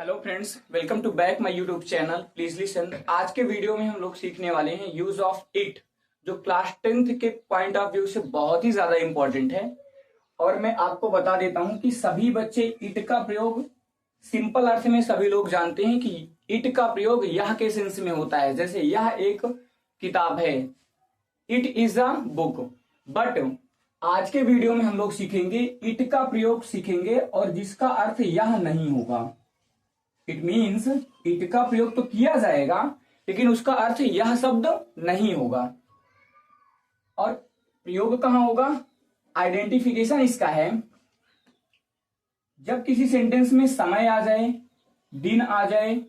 Hello friends, welcome to back my YouTube channel. Please listen. आज के video में हम लोग सीखने वाले हैं यूज ऑफ इट, जो क्लास 10th के पॉइंट ऑफ व्यू से बहुत ही ज्यादा इंपॉर्टेंट है। और मैं आपको बता देता हूं कि सभी बच्चे इट का प्रयोग सिंपल अर्थ में सभी लोग जानते हैं कि इट का प्रयोग यह के सेंस में होता है। जैसे यह एक किताब है, it is a book. But आज के वीडियो में हम लोग सीखेंगे इट का प्रयोग सीखेंगे और जिसका अर्थ यह नहीं होगा। इट मीन्स इट का प्रयोग तो किया जाएगा लेकिन उसका अर्थ यह शब्द नहीं होगा। और प्रयोग कहां होगा? आइडेंटिफिकेशन इसका है जब किसी सेंटेंस में समय आ जाए, दिन आ जाए,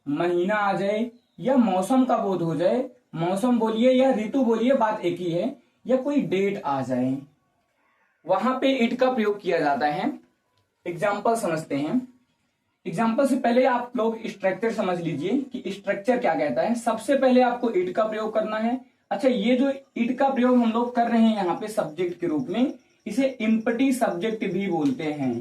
महीना आ जाए या मौसम का बोध हो जाए, मौसम बोलिए या ऋतु बोलिए, बात एक ही है, या कोई डेट आ जाए, वहां पे इट का प्रयोग किया जाता है। एग्जाम्पल समझते हैं। एग्जाम्पल से पहले आप लोग स्ट्रक्चर समझ लीजिए कि स्ट्रक्चर क्या कहता है। सबसे पहले आपको इट का प्रयोग करना है। अच्छा, ये जो इट का प्रयोग हम लोग कर रहे हैं यहाँ पे सब्जेक्ट के रूप में, इसे इम्पटी सब्जेक्ट भी बोलते हैं।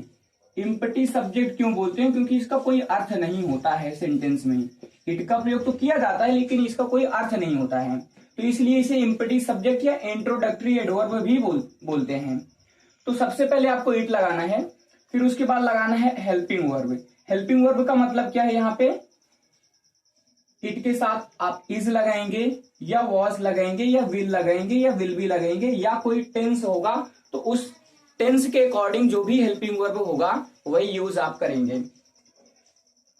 इम्पटी सब्जेक्ट क्यों बोलते हैं? क्योंकि इसका कोई अर्थ नहीं होता है सेंटेंस में। इट का प्रयोग तो किया जाता है लेकिन इसका कोई अर्थ नहीं होता है, तो इसलिए इसे इम्पटी सब्जेक्ट या इंट्रोडक्टरी एडवर्ब भी बोलते हैं। तो सबसे पहले आपको इट लगाना है, फिर उसके बाद लगाना है हेल्पिंग वर्ब। हेल्पिंग वर्ब का मतलब क्या है? यहाँ पे इट के साथ आप इज लगाएंगे या वॉज लगाएंगे या विल लगाएंगे या विल भी लगाएंगे या कोई टेंस होगा, तो उस टेंस के अकॉर्डिंग जो भी हेल्पिंग वर्ब होगा वही यूज आप करेंगे।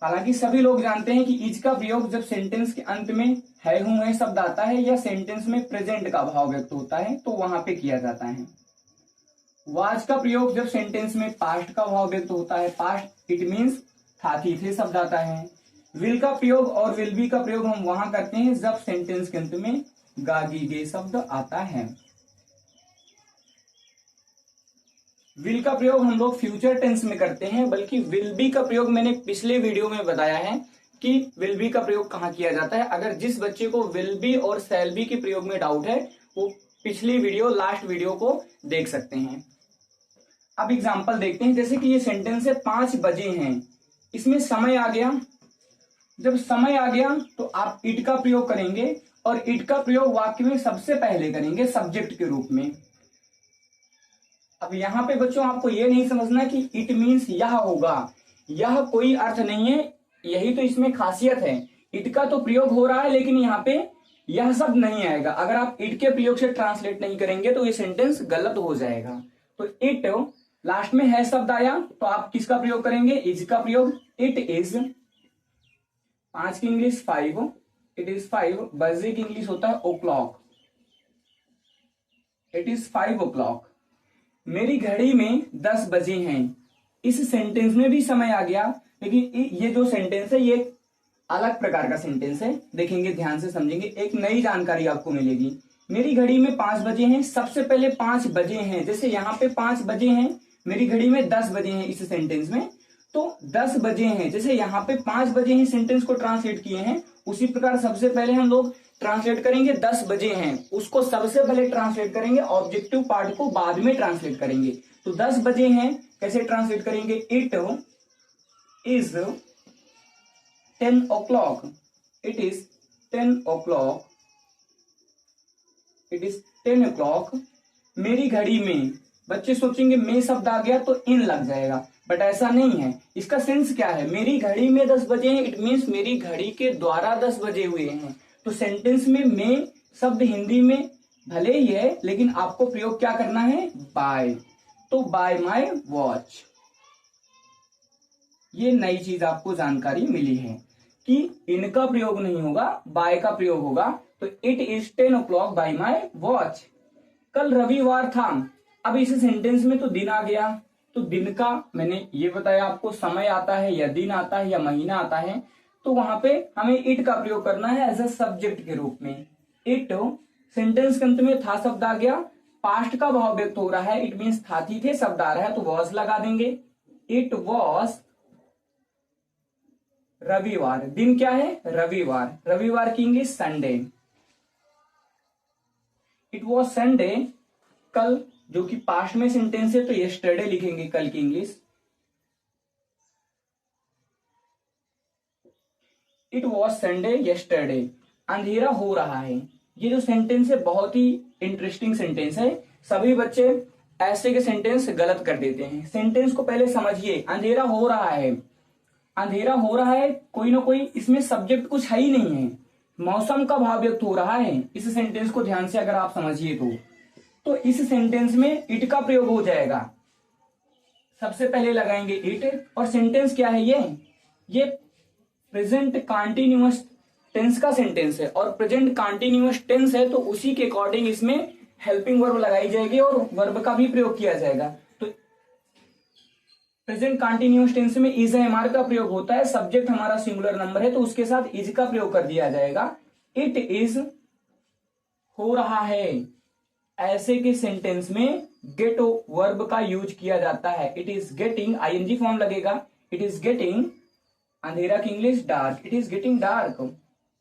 हालांकि सभी लोग जानते हैं कि इज का प्रयोग जब सेंटेंस के अंत में है हूं है शब्द आता है या सेंटेंस में प्रेजेंट का भाव व्यक्त होता है तो वहां पे किया जाता है। वाज का प्रयोग जब सेंटेंस में पास्ट का भाव व्यक्त होता है, पास्ट इट मीन्स था थी थे शब्द आता है। विल का प्रयोग और विल बी का प्रयोग हम वहां करते हैं जब सेंटेंस के अंत में गा गी गे शब्द आता है। विल का प्रयोग हम लोग फ्यूचर टेंस में करते हैं, बल्कि विल बी का प्रयोग मैंने पिछले वीडियो में बताया है कि विल बी का प्रयोग कहां किया जाता है। अगर जिस बच्चे को विल बी और शैल बी के प्रयोग में डाउट है वो पिछली वीडियो, लास्ट वीडियो को देख सकते हैं। अब एग्जाम्पल देखते हैं। जैसे कि ये सेंटेंस है 5 बजे हैं, इसमें समय आ गया। जब समय आ गया तो आप इट का प्रयोग करेंगे और इट का प्रयोग वाक्य में सबसे पहले करेंगे सब्जेक्ट के रूप में। अब यहां पे बच्चों आपको यह नहीं समझना कि इट मीन्स यह होगा, यह कोई अर्थ नहीं है। यही तो इसमें खासियत है। इट का तो प्रयोग हो रहा है लेकिन यहाँ पे यह शब्द नहीं आएगा। अगर आप इट के प्रयोग से ट्रांसलेट नहीं करेंगे तो ये सेंटेंस गलत हो जाएगा। तो इट लास्ट में है शब्द आया तो आप किसका प्रयोग करेंगे? इज का प्रयोग। इट इज 5 की इंग्लिश 5, इट इज 5। बजे की इंग्लिश होता है ओ क्लॉक, इट इज 5 o'clock। मेरी घड़ी में 10 बजे हैं। इस सेंटेंस में भी समय आ गया लेकिन ये जो सेंटेंस है ये अलग प्रकार का सेंटेंस है। देखेंगे, ध्यान से समझेंगे, एक नई जानकारी आपको मिलेगी। मेरी घड़ी में 5 बजे हैं, सबसे पहले 5 बजे हैं। जैसे यहाँ पे 5 बजे हैं, मेरी घड़ी में 10 बजे हैं इस सेंटेंस में, तो 10 बजे हैं। जैसे यहाँ पे 5 बजे हैं सेंटेंस को ट्रांसलेट किए हैं, उसी प्रकार सबसे पहले हम लोग ट्रांसलेट करेंगे 10 बजे हैं, उसको सबसे पहले ट्रांसलेट करेंगे, ऑब्जेक्टिव पार्ट को बाद में ट्रांसलेट करेंगे। तो 10 बजे हैं कैसे ट्रांसलेट करेंगे? It is 10 o'clock, it is 10 o'clock, it is 10 o'clock। मेरी घड़ी में, बच्चे सोचेंगे में शब्द आ गया तो इन लग जाएगा, बट ऐसा नहीं है। इसका सेंस क्या है? मेरी घड़ी में 10 बजे हैं, इट मीन्स मेरी घड़ी के द्वारा 10 बजे हुए हैं। तो सेंटेंस में शब्द हिंदी में भले ही है लेकिन आपको प्रयोग क्या करना है? बाय। तो बाय माय वॉच। ये नई चीज आपको जानकारी मिली है कि इनका प्रयोग नहीं होगा, बाय का प्रयोग होगा। तो it is 10 o'clock by my watch. कल रविवार था। अब इस सेंटेंस में तो दिन आ गया, तो दिन का मैंने ये बताया आपको, समय आता है या दिन आता है या महीना आता है, तो वहां पे हमें इट का प्रयोग करना है एज अ सब्जेक्ट के रूप में। इट सेंटेंस के अंत में था शब्द आ गया, पास्ट का भाव व्यक्त हो रहा है, इट मीन्स था थी थे शब्द आ रहा है तो वॉज लगा देंगे। इट वॉज रविवार। दिन क्या है? रविवार। रविवार की English Sunday. It was Sunday. कल, जो कि पास्ट में सेंटेंस है तो यस्टरडे लिखेंगे कल की English. It was Sunday yesterday, अंधेरा हो रहा है। ये जो सेंटेंस है बहुत ही इंटरेस्टिंग सेंटेंस है। सभी बच्चे ऐसे के सेंटेंस गलत कर देते हैं। सेंटेंस को पहले समझिए। अंधेरा हो रहा है, अंधेरा हो रहा है, कोई ना कोई इसमें सब्जेक्ट कुछ है ही नहीं है, मौसम का भाव व्यक्त हो रहा है। इस सेंटेंस को ध्यान से अगर आप समझिए तो इस सेंटेंस में इट का प्रयोग हो जाएगा। सबसे पहले लगाएंगे इट, और सेंटेंस क्या है ये प्रेजेंट कंटिन्यूअस टेंस का सेंटेंस है, और प्रेजेंट कंटिन्यूअस टेंस है तो उसी के अकॉर्डिंग इसमें हेल्पिंग वर्ब लगाई जाएगी और वर्ब का भी प्रयोग किया जाएगा। तो प्रेजेंट कंटिन्यूअस टेंस में इज एमआर का प्रयोग होता है। सब्जेक्ट हमारा सिंगुलर नंबर है तो उसके साथ इज का प्रयोग कर दिया जाएगा। इट इज हो रहा है, ऐसे के सेंटेंस में गेट वर्ब का यूज किया जाता है। It is getting, ING form लगेगा। इट इज गेटिंग, अंधेरा की English dark, it is getting dark.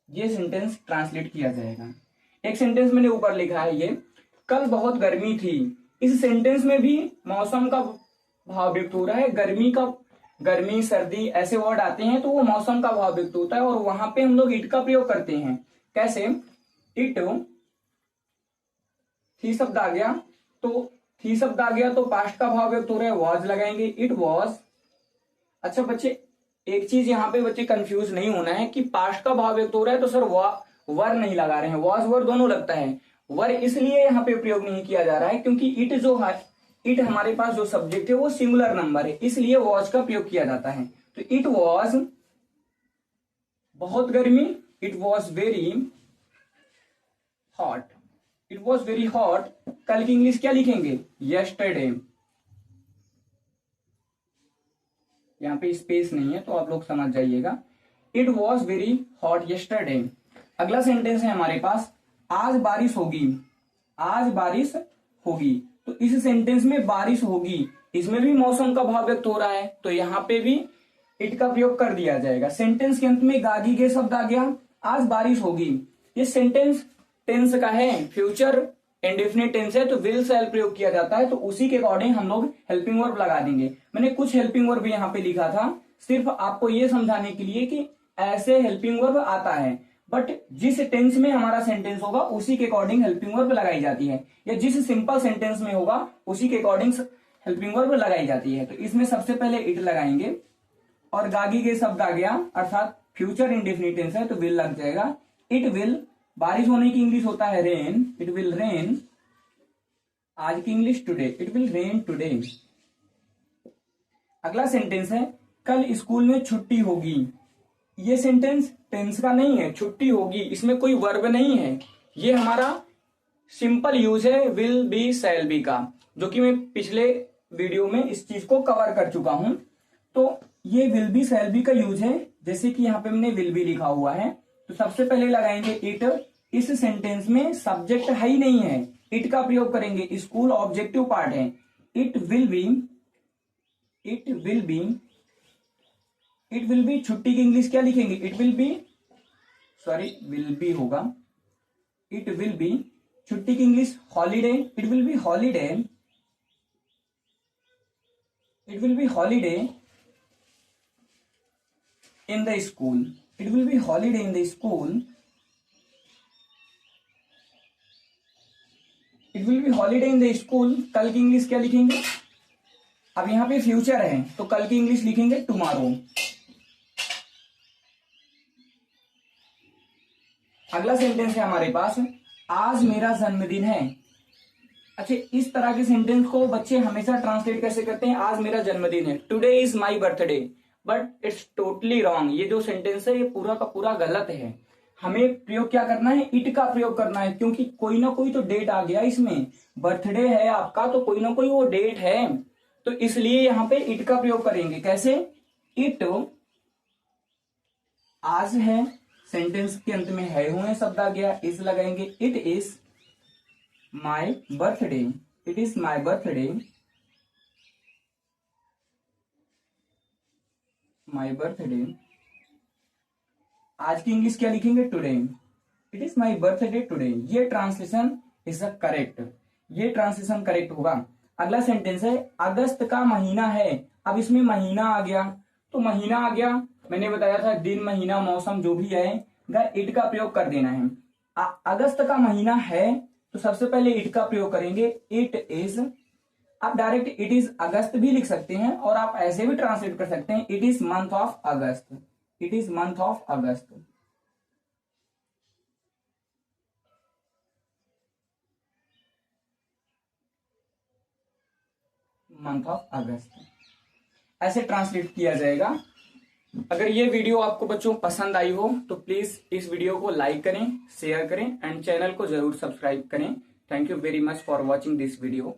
ये सेंटेंस ट्रांसलेट किया जाएगा। एक सेंटेंस मैंने ऊपर लिखा है, ये कल बहुत गर्मी थी। इस सेंटेंस में भी मौसम का भाव व्यक्त हो रहा है। गर्मी सर्दी ऐसे वर्ड आते हैं तो वो मौसम का भाव व्यक्त होता है, और वहां पे हम लोग इट का प्रयोग करते हैं। कैसे? इट, थी शब्द आ गया तो पास्ट का भाव व्यक्त हो रहा है, वॉज लगाएंगे, इट वॉज। अच्छा बच्चे, एक चीज यहाँ पे बच्चे कंफ्यूज नहीं होना है कि पास्ट का भाव व्यक्त हो रहा है तो सर वर नहीं लगा रहे हैं, वॉज वर दोनों लगता है। वर इसलिए यहाँ पे प्रयोग नहीं किया जा रहा है क्योंकि इट हमारे पास जो सब्जेक्ट है वो सिंगुलर नंबर है, इसलिए वॉज का प्रयोग किया जाता है। तो इट वॉज बहुत गर्मी, it was very hot, it was very hot. कल की इंग्लिश क्या लिखेंगे? यस्टरडे। यहाँ पे स्पेस नहीं है तो आप लोग समझ जाइएगा। It was very hot yesterday. अगला सेंटेंस है हमारे पास, आज बारिश होगी, आज बारिश होगी। तो इस सेंटेंस में बारिश होगी, इसमें भी मौसम का भाव व्यक्त हो रहा है तो यहाँ पे भी इट का प्रयोग कर दिया जाएगा। सेंटेंस के अंत में गागी के शब्द आ गया, आज बारिश होगी। ये सेंटेंस टेंस का है, फ्यूचर इंडेफिनिट टेंस है तो विल शैल प्रयोग किया जाता है, तो उसी के अकॉर्डिंग हम लोग हेल्पिंग वर्ब लगा देंगे। मैंने कुछ हेल्पिंग वर्ब यहाँ पे लिखा था सिर्फ आपको ये समझाने के लिए कि ऐसे हेल्पिंग वर्ब आता है, बट जिस टेंस में हमारा सेंटेंस होगा उसी के अकॉर्डिंग हेल्पिंग वर्ब लगाई जाती है, या जिस सिंपल सेंटेंस में होगा उसी के अकॉर्डिंग हेल्पिंग वर्ब लगाई जाती है। तो इसमें सबसे पहले इट लगाएंगे, और गागी के शब्द आ गया अर्थात फ्यूचर इंडेफिनिट टेंस है तो विल लग जाएगा। इट विल, बारिश होने की इंग्लिश होता है रेन, इट विल रेन। आज की English today, it will rain today. अगला सेंटेंस है, कल स्कूल में छुट्टी होगी। ये सेंटेंस टेंस का नहीं है, छुट्टी होगी, इसमें कोई वर्ब नहीं है, ये हमारा सिंपल यूज है विल बी शैल बी का, जो कि मैं पिछले वीडियो में इस चीज को कवर कर चुका हूं। तो ये विल बी शैल बी का यूज है, जैसे कि यहाँ पे हमने विल बी लिखा हुआ है। तो सबसे पहले लगाएंगे इट। इस सेंटेंस में सब्जेक्ट है ही नहीं है, इट का प्रयोग करेंगे, स्कूल ऑब्जेक्टिव पार्ट है। It will be, it will be, it will be. छुट्टी की इंग्लिश क्या लिखेंगे? It will be, sorry will be होगा, इट विल बी। छुट्टी की English holiday, it will be holiday, it will be holiday in the school, it will be holiday in the school, it will be holiday in the school. कल की English क्या लिखेंगे? अब यहाँ पे future है तो कल की इंग्लिश लिखेंगे टुमारो। अगला सेंटेंस है हमारे पास, आज मेरा जन्मदिन है। अच्छा, इस तरह के सेंटेंस को बच्चे हमेशा ट्रांसलेट कैसे करते हैं? आज मेरा जन्मदिन है, today is my birthday, but it's totally wrong. ये जो सेंटेंस है ये पूरा का पूरा गलत है। हमें प्रयोग क्या करना है? इट का प्रयोग करना है, क्योंकि कोई ना कोई तो डेट आ गया इसमें। बर्थडे है आपका तो कोई ना कोई वो डेट है, तो इसलिए यहाँ पे इट का प्रयोग करेंगे। कैसे? इट आज है, सेंटेंस के अंत में है हुए शब्द आ गया, इस लगाएंगे। It is my birthday, it is my birthday, my birthday. आज की इंग्लिश क्या लिखेंगे? Today, it is my birthday today. ये ट्रांसलेशन इज अ करेक्ट, ये ट्रांसलेशन करेक्ट होगा। अगला सेंटेंस है, अगस्त का महीना है। अब इसमें महीना आ गया, तो महीना आ गया मैंने बताया था दिन महीना मौसम जो भी आएगा इट का प्रयोग कर देना है। अगस्त का महीना है तो सबसे पहले इट का प्रयोग करेंगे, इट इज। आप डायरेक्ट इट इज अगस्त भी लिख सकते हैं और आप ऐसे भी ट्रांसलेट कर सकते हैं, it is month of August, it is month of August. Month of अगस्त ऐसे ट्रांसलेट किया जाएगा। अगर ये वीडियो आपको बच्चों पसंद आई हो तो प्लीज इस वीडियो को लाइक करें, शेयर करें एंड चैनल को जरूर सब्सक्राइब करें। Thank you very much for watching this video.